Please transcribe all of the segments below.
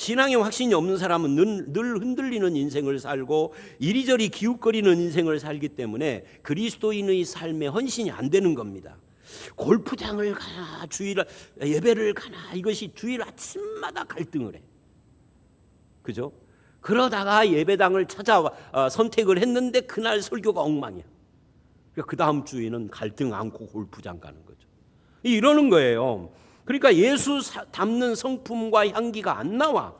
신앙의 확신이 없는 사람은 늘 흔들리는 인생을 살고 이리저리 기웃거리는 인생을 살기 때문에 그리스도인의 삶에 헌신이 안 되는 겁니다. 골프장을 가나 주일 예배를 가나 이것이 주일 아침마다 갈등을 해. 그죠? 그러다가 예배당을 찾아 선택을 했는데 그날 설교가 엉망이야. 그 다음 주에는 갈등 않고 골프장 가는 거죠. 이러는 거예요. 그러니까 예수 담는 성품과 향기가 안 나와.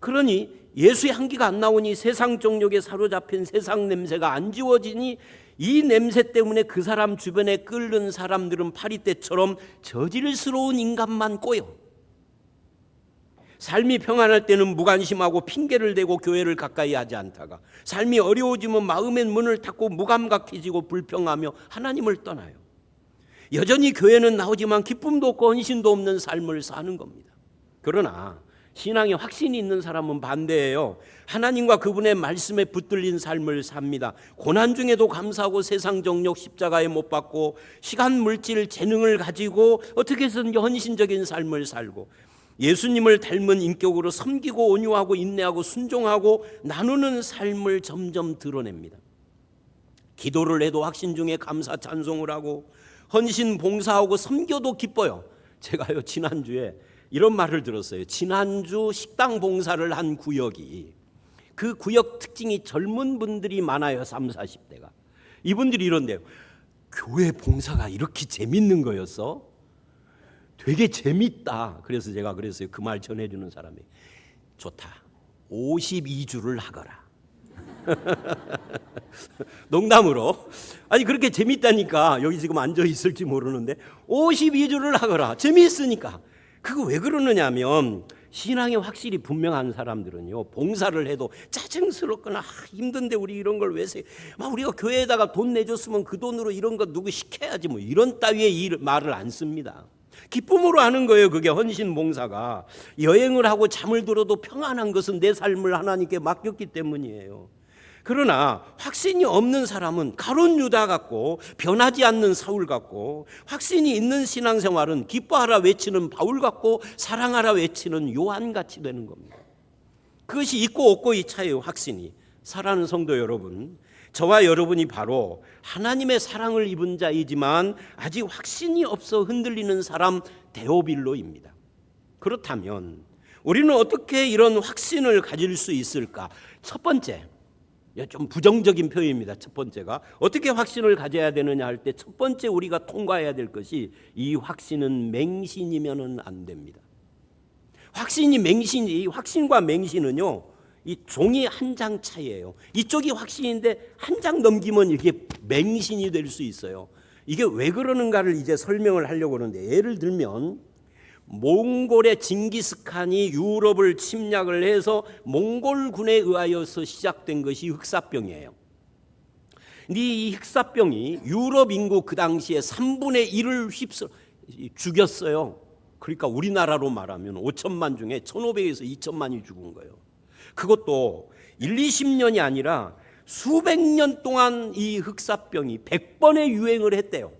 그러니 예수의 향기가 안 나오니 세상 정욕에 사로잡힌 세상 냄새가 안 지워지니 이 냄새 때문에 그 사람 주변에 끓는 사람들은 파리떼처럼 저질스러운 인간만 꼬여. 삶이 평안할 때는 무관심하고 핑계를 대고 교회를 가까이 하지 않다가 삶이 어려워지면 마음의 문을 닫고 무감각해지고 불평하며 하나님을 떠나요. 여전히 교회는 나오지만 기쁨도 없고 헌신도 없는 삶을 사는 겁니다. 그러나 신앙에 확신이 있는 사람은 반대예요. 하나님과 그분의 말씀에 붙들린 삶을 삽니다. 고난 중에도 감사하고 세상 정욕 십자가에 못 박고 시간 물질 재능을 가지고 어떻게 해서든 헌신적인 삶을 살고 예수님을 닮은 인격으로 섬기고 온유하고 인내하고 순종하고 나누는 삶을 점점 드러냅니다. 기도를 해도 확신 중에 감사 찬송을 하고 헌신 봉사하고 섬겨도 기뻐요. 제가요 지난주에 이런 말을 들었어요. 지난주 식당 봉사를 한 구역이 그 구역 특징이 젊은 분들이 많아요. 30, 40대가. 이분들이 이런데요. 교회 봉사가 이렇게 재밌는 거였어? 되게 재밌다. 그래서 제가 그랬어요. 그 말 전해주는 사람이 좋다. 52주를 하거라. 농담으로. 아니 그렇게 재밌다니까. 여기 지금 앉아 있을지 모르는데 52주를 하거라. 재미있으니까. 그거 왜 그러느냐 하면 신앙이 확실히 분명한 사람들은요 봉사를 해도 짜증스럽거나 힘든데 우리 이런 걸 왜 세? 우리가 교회에다가 돈 내줬으면 그 돈으로 이런 거 누구 시켜야지 뭐 이런 따위의 말을 안 씁니다. 기쁨으로 하는 거예요. 그게 헌신 봉사가. 여행을 하고 잠을 들어도 평안한 것은 내 삶을 하나님께 맡겼기 때문이에요. 그러나 확신이 없는 사람은 가룟 유다 같고 변하지 않는 사울 같고 확신이 있는 신앙생활은 기뻐하라 외치는 바울 같고 사랑하라 외치는 요한같이 되는 겁니다. 그것이 있고 없고의 차이예요. 확신이. 사랑하는 성도 여러분, 저와 여러분이 바로 하나님의 사랑을 입은 자이지만 아직 확신이 없어 흔들리는 사람 데오빌로입니다. 그렇다면 우리는 어떻게 이런 확신을 가질 수 있을까? 첫 번째, 좀 부정적인 표현입니다. 첫 번째가 어떻게 확신을 가져야 되느냐 할 때 첫 번째 우리가 통과해야 될 것이 이 확신은 맹신이면은 안 됩니다. 확신이 맹신이 확신과 맹신은요 이 종이 한 장 차이예요. 이쪽이 확신인데 한 장 넘기면 이게 맹신이 될 수 있어요. 이게 왜 그러는가를 이제 설명을 하려고 하는데 예를 들면 몽골의 징기스칸이 유럽을 침략을 해서 몽골군에 의하여서 시작된 것이 흑사병이에요. 근데 이 흑사병이 유럽 인구 그 당시에 3분의 1을 죽였어요. 그러니까 우리나라로 말하면 5천만 중에 1,500에서 2천만이 죽은 거예요. 그것도 1, 20년이 아니라 수백 년 동안 이 흑사병이 100번의 유행을 했대요.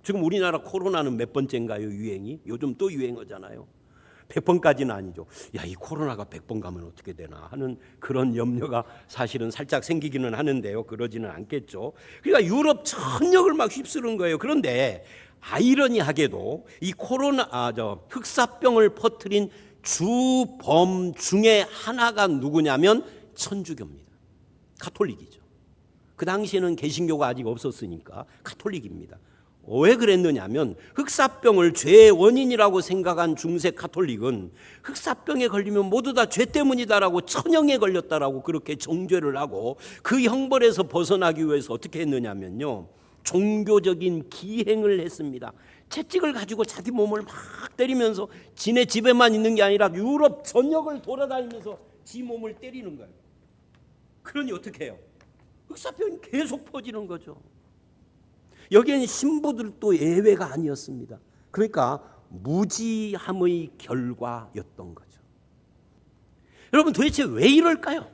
지금 우리나라 코로나는 몇 번째인가요? 유행이? 요즘 또 유행하잖아요. 100번까지는 아니죠. 야, 이 코로나가 100번 가면 어떻게 되나 하는 그런 염려가 사실은 살짝 생기기는 하는데요. 그러지는 않겠죠. 그러니까 유럽 전역을 막 휩쓰는 거예요. 그런데 아이러니하게도 이 흑사병을 퍼뜨린 주범 중에 하나가 누구냐면 천주교입니다. 가톨릭이죠. 그 당시에는 개신교가 아직 없었으니까 가톨릭입니다. 왜 그랬느냐면 흑사병을 죄의 원인이라고 생각한 중세 가톨릭은 흑사병에 걸리면 모두 다 죄 때문이다라고 천형에 걸렸다라고 그렇게 정죄를 하고 그 형벌에서 벗어나기 위해서 어떻게 했느냐면요 종교적인 기행을 했습니다. 채찍을 가지고 자기 몸을 막 때리면서 지네 집에만 있는 게 아니라 유럽 전역을 돌아다니면서 지 몸을 때리는 거예요. 그러니 어떻게 해요? 흑사병이 계속 퍼지는 거죠. 여기에는 신부들도 예외가 아니었습니다. 그러니까 무지함의 결과였던 거죠. 여러분 도대체 왜 이럴까요?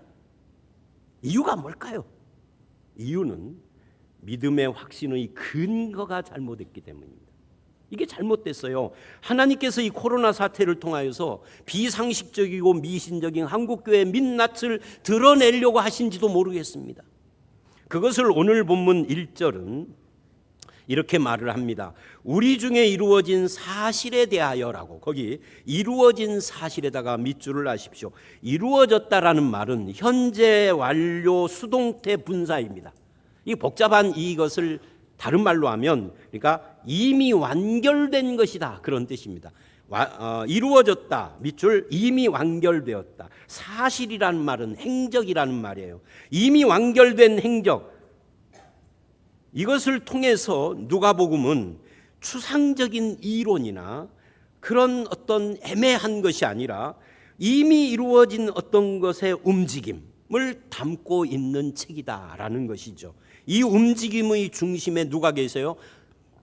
이유가 뭘까요? 이유는 믿음의 확신의 근거가 잘못됐기 때문입니다. 이게 잘못됐어요. 하나님께서 이 코로나 사태를 통하여서 비상식적이고 미신적인 한국교회 민낯을 드러내려고 하신지도 모르겠습니다. 그것을 오늘 본문 1절은 이렇게 말을 합니다. 우리 중에 이루어진 사실에 대하여라고, 거기 이루어진 사실에다가 밑줄을 하십시오. 이루어졌다라는 말은 현재 완료 수동태 분사입니다. 이 복잡한 이것을 다른 말로 하면, 그러니까 이미 완결된 것이다, 그런 뜻입니다. 이루어졌다, 밑줄, 이미 완결되었다. 사실이라는 말은 행적이라는 말이에요. 이미 완결된 행적, 이것을 통해서 누가복음은 추상적인 이론이나 그런 어떤 애매한 것이 아니라 이미 이루어진 어떤 것의 움직임을 담고 있는 책이다라는 것이죠. 이 움직임의 중심에 누가 계세요?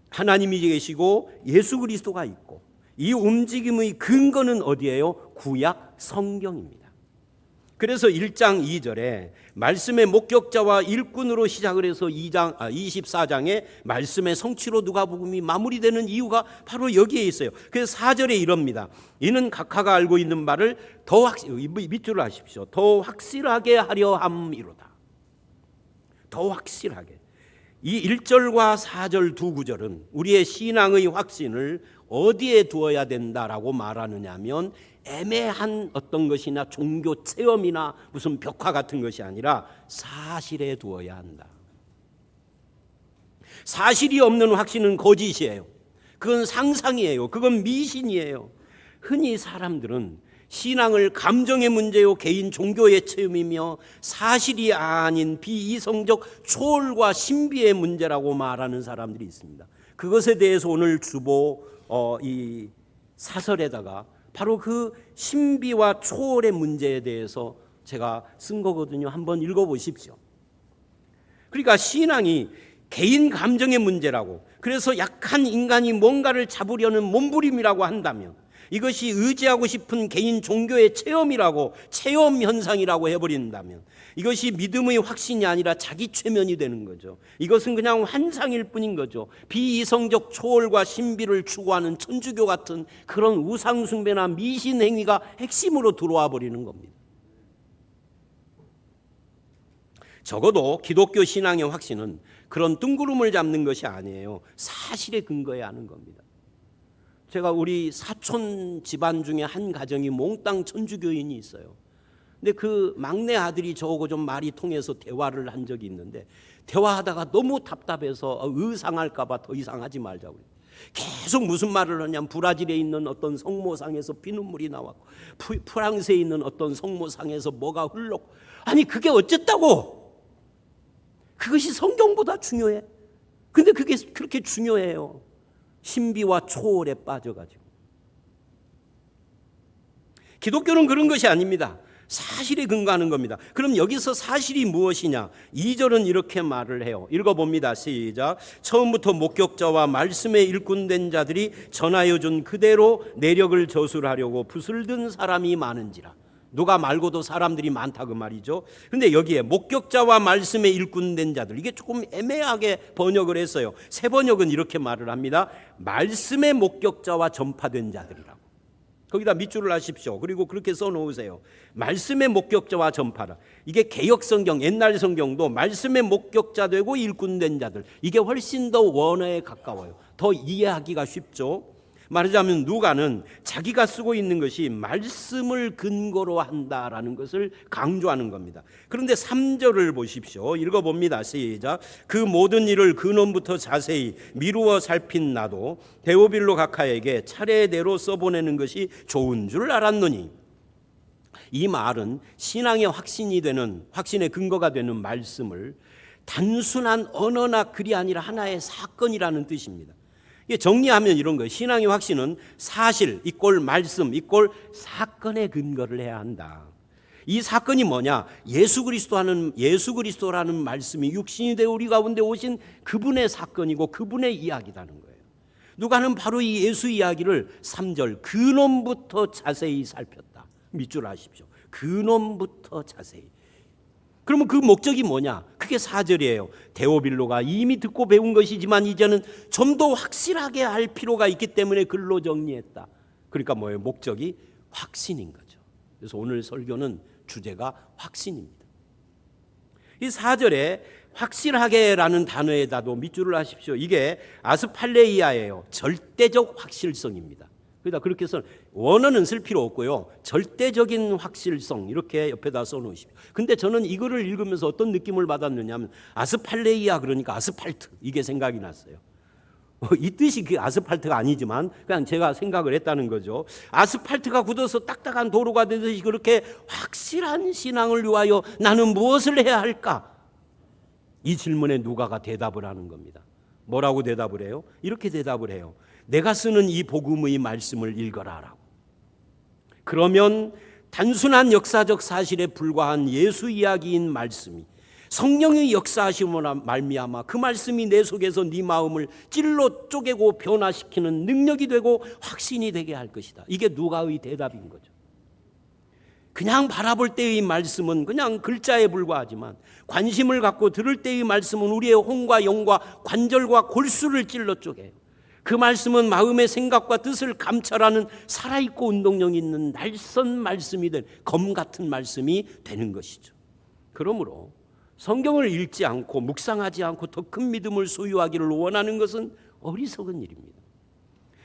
하나님이 계시고 예수 그리스도가 있고, 이 움직임의 근거는 어디예요? 구약 성경입니다. 그래서 1장 2절에 말씀의 목격자와 일꾼으로 시작을 해서 24장에 말씀의 성취로 누가복음이 마무리되는 이유가 바로 여기에 있어요. 그래서 4절에 이럽니다. 이는 각하가 알고 있는 바를 밑줄을 하십시오. 더 확실하게 하려 함이로다. 더 확실하게. 이 1절과 4절 두 구절은 우리의 신앙의 확신을 어디에 두어야 된다라고 말하느냐 하면, 애매한 어떤 것이나 종교 체험이나 무슨 벽화 같은 것이 아니라 사실에 두어야 한다. 사실이 없는 확신은 거짓이에요. 그건 상상이에요. 그건 미신이에요. 흔히 사람들은 신앙을 감정의 문제요, 개인 종교의 체험이며 사실이 아닌 비이성적 초월과 신비의 문제라고 말하는 사람들이 있습니다. 그것에 대해서 오늘 주보 이 사설에다가 바로 그 신비와 초월의 문제에 대해서 제가 쓴 거거든요. 한번 읽어보십시오. 그러니까 신앙이 개인 감정의 문제라고, 그래서 약한 인간이 뭔가를 잡으려는 몸부림이라고 한다면, 이것이 의지하고 싶은 개인 종교의 체험이라고, 체험 현상이라고 해버린다면, 이것이 믿음의 확신이 아니라 자기 최면이 되는 거죠. 이것은 그냥 환상일 뿐인 거죠. 비이성적 초월과 신비를 추구하는 천주교 같은 그런 우상숭배나 미신 행위가 핵심으로 들어와 버리는 겁니다. 적어도 기독교 신앙의 확신은 그런 뜬구름을 잡는 것이 아니에요. 사실에 근거해야 하는 겁니다. 제가 우리 사촌 집안 중에 한 가정이 몽땅 천주교인이 있어요. 근데 그 막내 아들이 저하고 좀 말이 통해서 대화를 한 적이 있는데, 대화하다가 너무 답답해서 의상할까 봐 더 이상 하지 말자고 그래요. 계속 무슨 말을 하냐면, 브라질에 있는 어떤 성모상에서 피눈물이 나왔고, 프랑스에 있는 어떤 성모상에서 뭐가 흘렀고, 아니 그게 어쨌다고? 그것이 성경보다 중요해? 근데 그게 그렇게 중요해요. 신비와 초월에 빠져가지고. 기독교는 그런 것이 아닙니다. 사실에 근거하는 겁니다. 그럼 여기서 사실이 무엇이냐? 2절은 이렇게 말을 해요. 읽어봅니다. 시작. 처음부터 목격자와 말씀에 일꾼된 자들이 전하여 준 그대로 내력을 저술하려고 붓을 든 사람이 많은지라. 누가 말고도 사람들이 많다 그 말이죠. 그런데 여기에 목격자와 말씀에 일꾼된 자들, 이게 조금 애매하게 번역을 했어요. 새 번역은 이렇게 말을 합니다. 말씀의 목격자와 전파된 자들이라고. 거기다 밑줄을 하십시오. 그리고 그렇게 써놓으세요. 말씀의 목격자와 전파라. 이게 개역성경, 옛날 성경도 말씀의 목격자 되고 일꾼된 자들, 이게 훨씬 더 원어에 가까워요. 더 이해하기가 쉽죠. 말하자면 누가는 자기가 쓰고 있는 것이 말씀을 근거로 한다라는 것을 강조하는 겁니다. 그런데 3절을 보십시오. 읽어봅니다. 시작. 그 모든 일을 근원부터 자세히 미루어 살핀 나도 데오빌로 각하에게 차례대로 써보내는 것이 좋은 줄 알았노니. 이 말은 신앙의 확신이 되는, 확신의 근거가 되는 말씀을 단순한 언어나 글이 아니라 하나의 사건이라는 뜻입니다. 정리하면 이런 거예요. 신앙의 확신은 사실 이꼴 말씀 이꼴 사건에 근거를 해야 한다. 이 사건이 뭐냐? 예수 그리스도라는 말씀이 육신이 되어 우리 가운데 오신 그분의 사건이고 그분의 이야기라는 거예요. 누가는 바로 이 예수 이야기를 3절 근원부터 자세히 살폈다. 밑줄 하십시오. 근원부터 자세히. 그러면 그 목적이 뭐냐? 그게 4절이에요. 데오빌로가 이미 듣고 배운 것이지만 이제는 좀 더 확실하게 할 필요가 있기 때문에 글로 정리했다. 그러니까 뭐예요? 목적이 확신인 거죠. 그래서 오늘 설교는 주제가 확신입니다. 이 4절에 확실하게라는 단어에다도 밑줄을 하십시오. 이게 아스팔레이아예요. 절대적 확실성입니다. 그러니까 그렇게 해서 원어는 쓸 필요 없고요. 절대적인 확실성 이렇게 옆에다 써놓으십시오. 근데 저는 이거를 읽으면서 어떤 느낌을 받았느냐 하면 아스팔레이아 그러니까 아스팔트 이게 생각이 났어요. 이 뜻이 그 아스팔트가 아니지만 그냥 제가 생각을 했다는 거죠. 아스팔트가 굳어서 딱딱한 도로가 되듯이 그렇게 확실한 신앙을 위하여 나는 무엇을 해야 할까? 이 질문에 누가가 대답을 하는 겁니다. 뭐라고 대답을 해요? 이렇게 대답을 해요. 내가 쓰는 이 복음의 말씀을 읽어라라고. 그러면 단순한 역사적 사실에 불과한 예수 이야기인 말씀이 성령의 역사하심으로 말미암아 그 말씀이 내 속에서 네 마음을 찔러 쪼개고 변화시키는 능력이 되고 확신이 되게 할 것이다. 이게 누가의 대답인 거죠. 그냥 바라볼 때의 말씀은 그냥 글자에 불과하지만 관심을 갖고 들을 때의 말씀은 우리의 혼과 영과 관절과 골수를 찔러 쪼개요. 그 말씀은 마음의 생각과 뜻을 감찰하는 살아있고 운동력 있는 날선 말씀이 된 검 같은 말씀이 되는 것이죠. 그러므로 성경을 읽지 않고 묵상하지 않고 더 큰 믿음을 소유하기를 원하는 것은 어리석은 일입니다.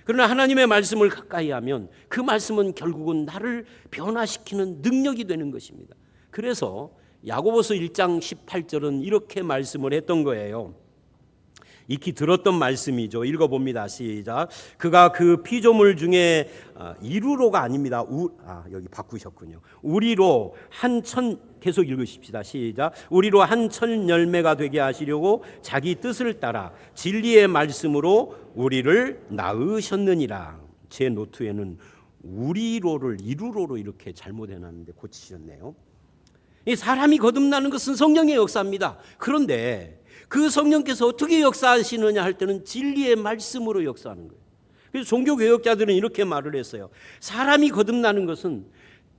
그러나 하나님의 말씀을 가까이 하면 그 말씀은 결국은 나를 변화시키는 능력이 되는 것입니다. 그래서 야고보서 1장 18절은 이렇게 말씀을 했던 거예요. 익히 들었던 말씀이죠. 읽어봅니다. 시작. 그가 그 피조물 중에 이루로가 아닙니다. 여기 바꾸셨군요. 우리로 계속 읽으십시다. 시작. 우리로 한 천 열매가 되게 하시려고 자기 뜻을 따라 진리의 말씀으로 우리를 낳으셨느니라. 제 노트에는 우리로를 이루로로 이렇게 잘못해놨는데 고치셨네요. 이 사람이 거듭나는 것은 성령의 역사입니다. 그런데 그 성령께서 어떻게 역사하시느냐 할 때는 진리의 말씀으로 역사하는 거예요. 그래서 종교개혁자들은 이렇게 말을 했어요. 사람이 거듭나는 것은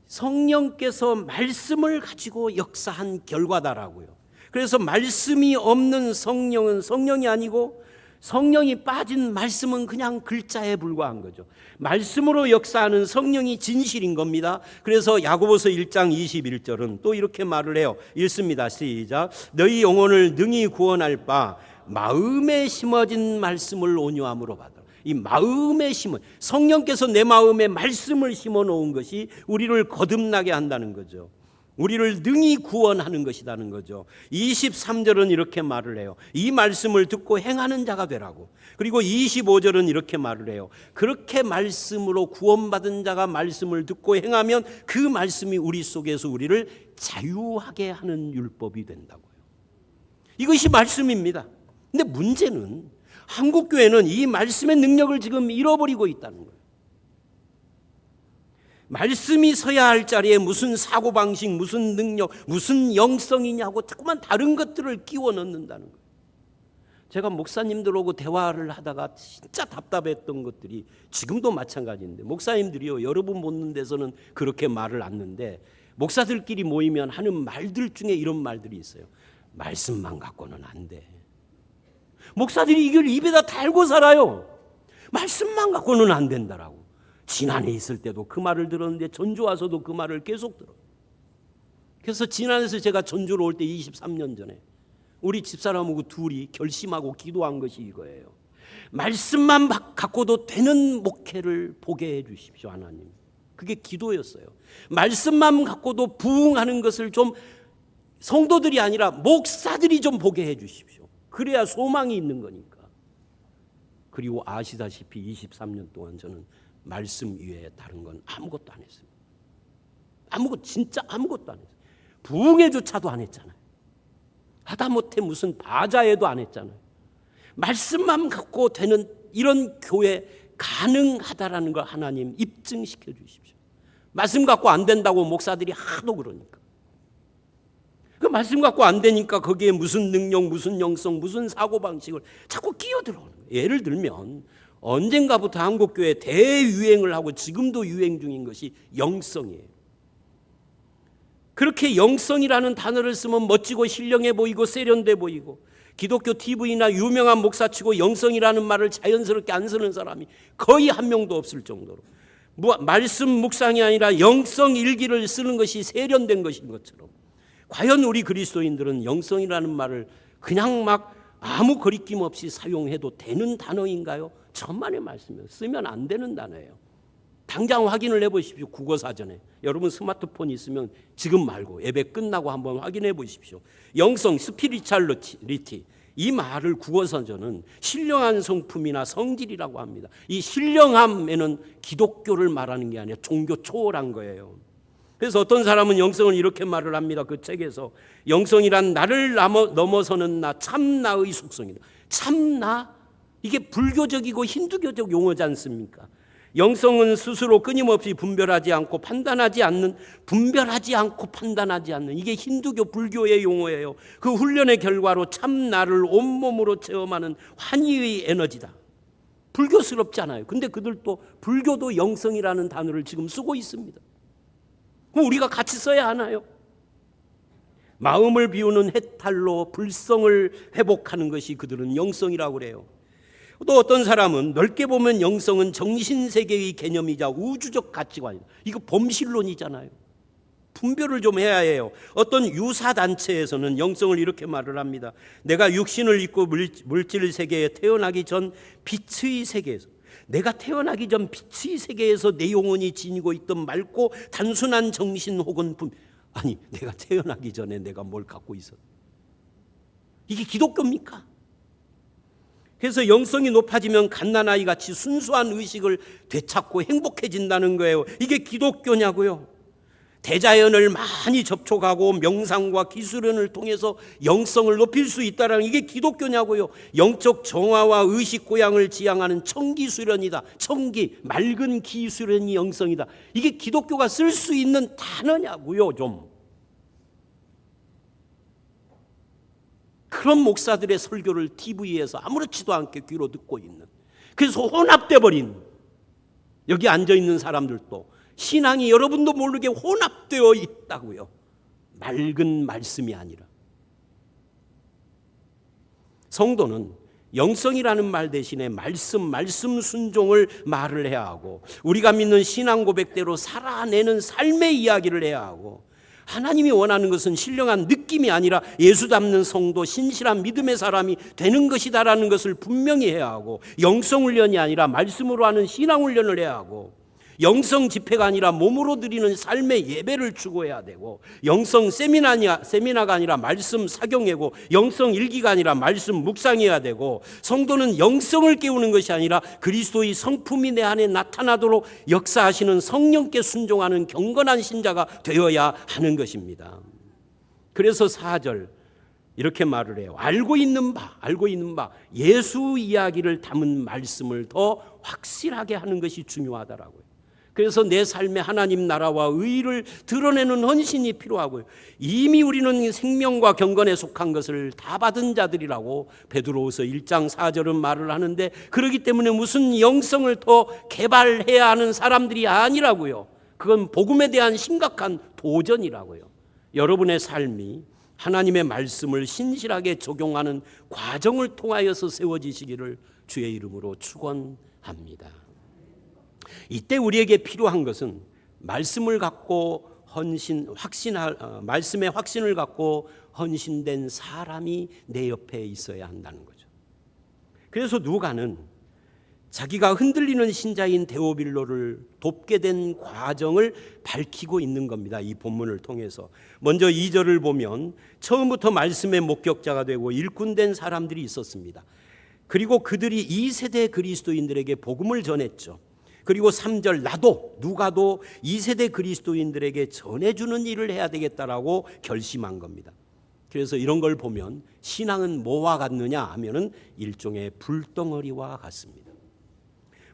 성령께서 말씀을 가지고 역사한 결과다라고요. 그래서 말씀이 없는 성령은 성령이 아니고 성령이 빠진 말씀은 그냥 글자에 불과한 거죠. 말씀으로 역사하는 성령이 진실인 겁니다. 그래서 야고보서 1장 21절은 또 이렇게 말을 해요. 읽습니다. 시작. 너희 영혼을 능히 구원할 바 마음에 심어진 말씀을 온유함으로 받아. 이 마음에 심은 성령께서 내 마음에 말씀을 심어 놓은 것이 우리를 거듭나게 한다는 거죠. 우리를 능히 구원하는 것이라는 거죠. 23절은 이렇게 말을 해요. 이 말씀을 듣고 행하는 자가 되라고. 그리고 25절은 이렇게 말을 해요. 그렇게 말씀으로 구원받은 자가 말씀을 듣고 행하면 그 말씀이 우리 속에서 우리를 자유하게 하는 율법이 된다고요. 이것이 말씀입니다. 근데 문제는 한국교회는 이 말씀의 능력을 지금 잃어버리고 있다는 거예요. 말씀이 서야 할 자리에 무슨 사고방식, 무슨 능력, 무슨 영성이냐고 자꾸만 다른 것들을 끼워 넣는다는 거예요. 제가 목사님들하고 대화를 하다가 진짜 답답했던 것들이 지금도 마찬가지인데, 목사님들이요, 여러분 보는 데서는 그렇게 말을 않는데 목사들끼리 모이면 하는 말들 중에 이런 말들이 있어요. 말씀만 갖고는 안 돼. 목사들이 이걸 입에다 달고 살아요. 말씀만 갖고는 안 된다라고. 지난해 있을 때도 그 말을 들었는데 전주 와서도 그 말을 계속 들어요. 그래서 지난해에서 제가 전주로 올 때 23년 전에 우리 집사람하고 둘이 결심하고 기도한 것이 이거예요. 말씀만 갖고도 되는 목회를 보게 해 주십시오, 하나님. 그게 기도였어요. 말씀만 갖고도 부흥하는 것을 좀 성도들이 아니라 목사들이 좀 보게 해 주십시오. 그래야 소망이 있는 거니까. 그리고 아시다시피 23년 동안 저는 말씀 이외에 다른 건 아무것도 안 했습니다. 진짜 아무것도 안 했어요. 부흥회조차도 안 했잖아요. 하다못해 무슨 바자회도 안 했잖아요. 말씀만 갖고 되는 이런 교회 가능하다라는 걸 하나님 입증시켜 주십시오. 말씀 갖고 안 된다고 목사들이 하도 그러니까. 그 말씀 갖고 안 되니까 거기에 무슨 능력, 무슨 영성, 무슨 사고방식을 자꾸 끼어들어오는 거예요. 예를 들면 언젠가부터 한국교회 대유행을 하고 지금도 유행 중인 것이 영성이에요. 그렇게 영성이라는 단어를 쓰면 멋지고 신령해 보이고 세련돼 보이고, 기독교 TV나 유명한 목사치고 영성이라는 말을 자연스럽게 안 쓰는 사람이 거의 한 명도 없을 정도로, 말씀 묵상이 아니라 영성 일기를 쓰는 것이 세련된 것인 것처럼, 과연 우리 그리스도인들은 영성이라는 말을 그냥 막 아무 거리낌 없이 사용해도 되는 단어인가요? 천만의 말씀이에요. 쓰면 안 되는 단어예요. 당장 확인을 해보십시오. 국어사전에. 여러분 스마트폰 있으면 지금 말고 예배 끝나고 한번 확인해 보십시오. 영성, 스피리추얼리티, 이 말을 국어사전은 신령한 성품이나 성질이라고 합니다. 이 신령함에는 기독교를 말하는 게 아니라 종교 초월한 거예요. 그래서 어떤 사람은 영성을 이렇게 말을 합니다. 그 책에서 영성이란 나를 넘어서는 나, 참나의 속성이다. 참나? 이게 불교적이고 힌두교적 용어지 않습니까? 영성은 스스로 끊임없이 분별하지 않고 판단하지 않는, 이게 힌두교 불교의 용어예요. 그 훈련의 결과로 참나를 온몸으로 체험하는 환희의 에너지다. 불교스럽잖아요. 근데 그들도 불교도 영성이라는 단어를 지금 쓰고 있습니다. 그럼 우리가 같이 써야 하나요? 마음을 비우는 해탈로 불성을 회복하는 것이 그들은 영성이라고 그래요. 또 어떤 사람은 넓게 보면 영성은 정신세계의 개념이자 우주적 가치관이다. 이거 범실론이잖아요. 분별을 좀 해야 해요. 어떤 유사단체에서는 영성을 이렇게 말을 합니다. 내가 육신을 입고 물질 세계에 태어나기 전 빛의 세계에서, 내가 태어나기 전 빛의 세계에서 내 영혼이 지니고 있던 맑고 단순한 정신 혹은 아니, 내가 태어나기 전에 내가 뭘 갖고 있었? 이게 기독교입니까? 그래서 영성이 높아지면 갓난아이 같이 순수한 의식을 되찾고 행복해진다는 거예요. 이게 기독교냐고요? 대자연을 많이 접촉하고 명상과 기술연을 통해서 영성을 높일 수 있다는, 이게 기독교냐고요? 영적 정화와 의식 고양을 지향하는 청기수련이다. 청기, 맑은 기수련이 영성이다. 이게 기독교가 쓸 수 있는 단어냐고요? 좀 그런 목사들의 설교를 TV에서 아무렇지도 않게 귀로 듣고 있는, 그래서 혼합돼 버린 여기 앉아있는 사람들도 신앙이 여러분도 모르게 혼합되어 있다고요. 맑은 말씀이 아니라. 성도는 영성이라는 말 대신에 말씀 순종을 말을 해야 하고, 우리가 믿는 신앙 고백대로 살아내는 삶의 이야기를 해야 하고, 하나님이 원하는 것은 신령한 느낌이 아니라 예수 닮는 성도, 신실한 믿음의 사람이 되는 것이다라는 것을 분명히 해야 하고, 영성 훈련이 아니라 말씀으로 하는 신앙 훈련을 해야 하고, 영성 집회가 아니라 몸으로 드리는 삶의 예배를 추구해야 되고, 영성 세미나가 아니라 말씀 사경회고, 영성 일기가 아니라 말씀 묵상해야 되고, 성도는 영성을 깨우는 것이 아니라 그리스도의 성품이 내 안에 나타나도록 역사하시는 성령께 순종하는 경건한 신자가 되어야 하는 것입니다. 그래서 4절 이렇게 말을 해요. 알고 있는 바 예수 이야기를 담은 말씀을 더 확실하게 하는 것이 중요하다라고요. 그래서 내 삶에 하나님 나라와 의를 드러내는 헌신이 필요하고요. 이미 우리는 생명과 경건에 속한 것을 다 받은 자들이라고 베드로후서 1장 4절은 말을 하는데, 그렇기 때문에 무슨 영성을 더 개발해야 하는 사람들이 아니라고요. 그건 복음에 대한 심각한 도전이라고요. 여러분의 삶이 하나님의 말씀을 신실하게 적용하는 과정을 통하여서 세워지시기를 주의 이름으로 축원합니다. 이때 우리에게 필요한 것은 말씀을 갖고 말씀의 확신을 갖고 헌신된 사람이 내 옆에 있어야 한다는 거죠. 그래서 누가는 자기가 흔들리는 신자인 데오빌로를 돕게 된 과정을 밝히고 있는 겁니다. 이 본문을 통해서. 먼저 2절을 보면 처음부터 말씀의 목격자가 되고 일꾼된 사람들이 있었습니다. 그리고 그들이 2세대 그리스도인들에게 복음을 전했죠. 그리고 3절, 누가도 2세대 그리스도인들에게 전해주는 일을 해야 되겠다라고 결심한 겁니다. 그래서 이런 걸 보면 신앙은 뭐와 같느냐 하면은 일종의 불덩어리와 같습니다.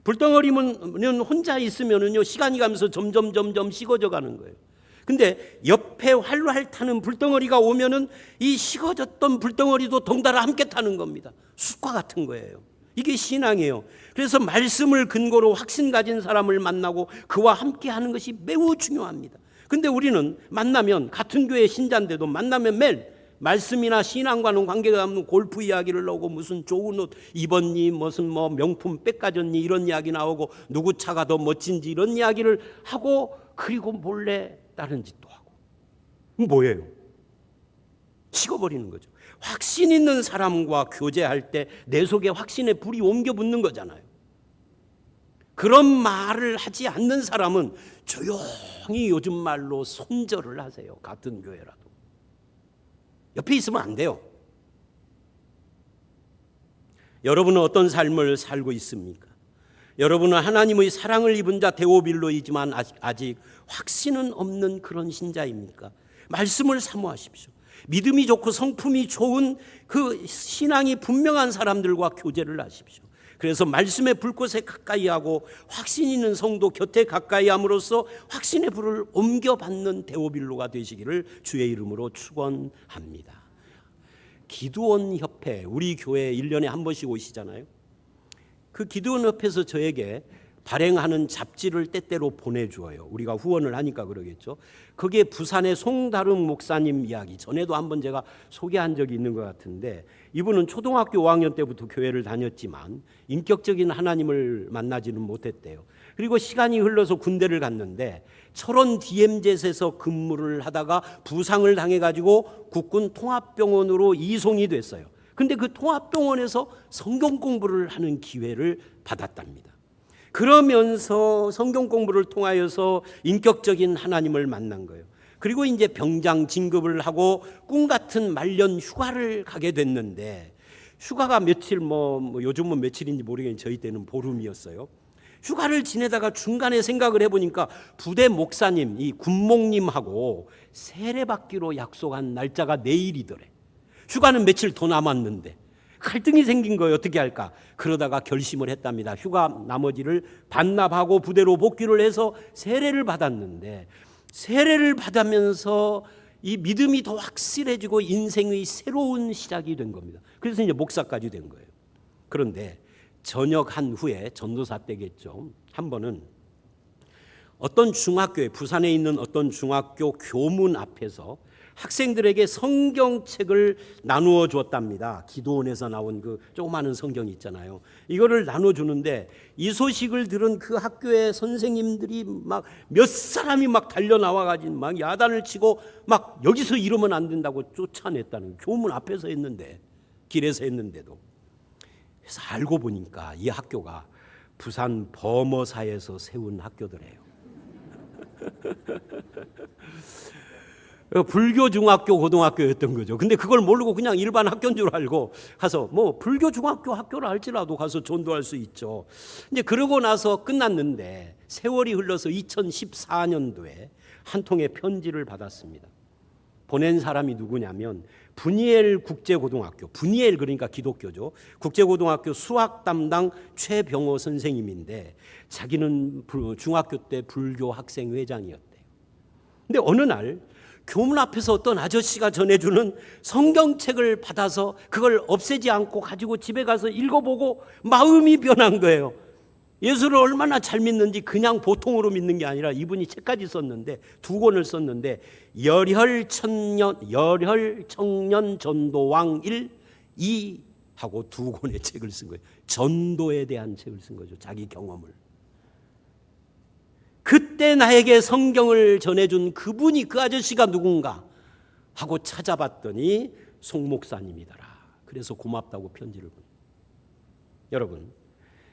불덩어리는 혼자 있으면은요, 시간이 가면서 점점 식어져 가는 거예요. 근데 옆에 활활 타는 불덩어리가 오면은 이 식어졌던 불덩어리도 덩달아 함께 타는 겁니다. 숲과 같은 거예요. 이게 신앙이에요. 그래서 말씀을 근거로 확신 가진 사람을 만나고 그와 함께 하는 것이 매우 중요합니다. 근데 우리는 만나면 같은 교회 신자인데도 만나면 매일 말씀이나 신앙과는 관계가 없는 골프 이야기를 나오고 무슨 좋은 옷 입었니, 무슨 뭐 명품 백 가졌니 이런 이야기 나오고 누구 차가 더 멋진지 이런 이야기를 하고 그리고 몰래 다른 짓도 하고. 뭐예요? 식어버리는 거죠. 확신 있는 사람과 교제할 때 내 속에 확신의 불이 옮겨 붙는 거잖아요. 그런 말을 하지 않는 사람은 조용히 요즘 말로 손절을 하세요. 같은 교회라도. 옆에 있으면 안 돼요. 여러분은 어떤 삶을 살고 있습니까? 여러분은 하나님의 사랑을 입은 자 데오빌로이지만 아직 확신은 없는 그런 신자입니까? 말씀을 사모하십시오. 믿음이 좋고 성품이 좋은 그 신앙이 분명한 사람들과 교제를 하십시오. 그래서 말씀의 불꽃에 가까이 하고 확신 있는 성도 곁에 가까이 함으로써 확신의 불을 옮겨받는 데오빌로가 되시기를 주의 이름으로 축원합니다. 기드온 협회, 우리 교회에 1년에 한 번씩 오시잖아요. 그 기드온 협회에서 저에게 발행하는 잡지를 때때로 보내주어요. 우리가 후원을 하니까 그러겠죠. 그게 부산의 송다름 목사님 이야기, 전에도 한번 제가 소개한 적이 있는 것 같은데, 이분은 초등학교 5학년 때부터 교회를 다녔지만 인격적인 하나님을 만나지는 못했대요. 그리고 시간이 흘러서 군대를 갔는데 철원 DMZ에서 근무를 하다가 부상을 당해가지고 국군 통합병원으로 이송이 됐어요. 근데 그 통합병원에서 성경 공부를 하는 기회를 받았답니다. 그러면서 성경 공부를 통하여서 인격적인 하나님을 만난 거예요. 그리고 이제 병장 진급을 하고 꿈 같은 말년 휴가를 가게 됐는데, 휴가가 며칠 요즘은 며칠인지 모르겠는데 저희 때는 보름이었어요. 휴가를 지내다가 중간에 생각을 해보니까 부대 목사님, 이 군목님하고 세례받기로 약속한 날짜가 내일이더래. 휴가는 며칠 더 남았는데 갈등이 생긴 거예요. 어떻게 할까? 그러다가 결심을 했답니다. 휴가 나머지를 반납하고 부대로 복귀를 해서 세례를 받았는데, 세례를 받으면서 이 믿음이 더 확실해지고 인생의 새로운 시작이 된 겁니다. 그래서 이제 목사까지 된 거예요. 그런데 전역한 후에 전도사 때겠죠. 한 번은 어떤 중학교에, 부산에 있는 어떤 중학교 교문 앞에서 학생들에게 성경책을 나누어 주었답니다. 기도원에서 나온 그 조그마한 성경 있잖아요. 이거를 나눠 주는데 이 소식을 들은 그 학교의 선생님들이 막 몇 사람이 막 달려 나와 가지고 막 야단을 치고 막 여기서 이러면 안 된다고 쫓아냈다는, 교문 앞에서 했는데, 길에서 했는데도. 그래서 알고 보니까 이 학교가 부산 범어사에서 세운 학교더래요. 불교 중학교 고등학교였던 거죠. 근데 그걸 모르고 그냥 일반 학교인 줄 알고 가서 불교 중학교 학교를 할지라도 가서 전도할 수 있죠. 이제 그러고 나서 끝났는데 세월이 흘러서 2014년도에 한 통의 편지를 받았습니다. 보낸 사람이 누구냐면 분이엘 국제고등학교, 분이엘 그러니까 기독교죠. 국제고등학교 수학 담당 최병호 선생님인데 자기는 중학교 때 불교 학생 회장이었대요. 근데 어느 날 교문 앞에서 어떤 아저씨가 전해주는 성경책을 받아서 그걸 없애지 않고 가지고 집에 가서 읽어보고 마음이 변한 거예요. 예수를 얼마나 잘 믿는지 그냥 보통으로 믿는 게 아니라 이분이 책까지 썼는데, 2권을 썼는데 열혈청년 전도왕 1, 2 하고 2권의 책을 쓴 거예요. 전도에 대한 책을 쓴 거죠. 자기 경험을. 그때 나에게 성경을 전해준 그분이, 그 아저씨가 누군가 하고 찾아봤더니 송 목사님이더라. 그래서 고맙다고 편지를 보내. 여러분,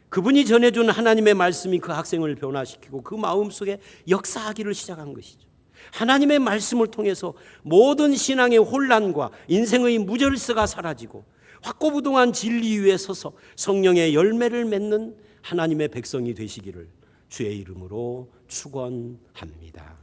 그분이 전해준 하나님의 말씀이 그 학생을 변화시키고 그 마음속에 역사하기를 시작한 것이죠. 하나님의 말씀을 통해서 모든 신앙의 혼란과 인생의 무절서가 사라지고 확고부동한 진리 위에 서서 성령의 열매를 맺는 하나님의 백성이 되시기를 주의 이름으로 축원합니다.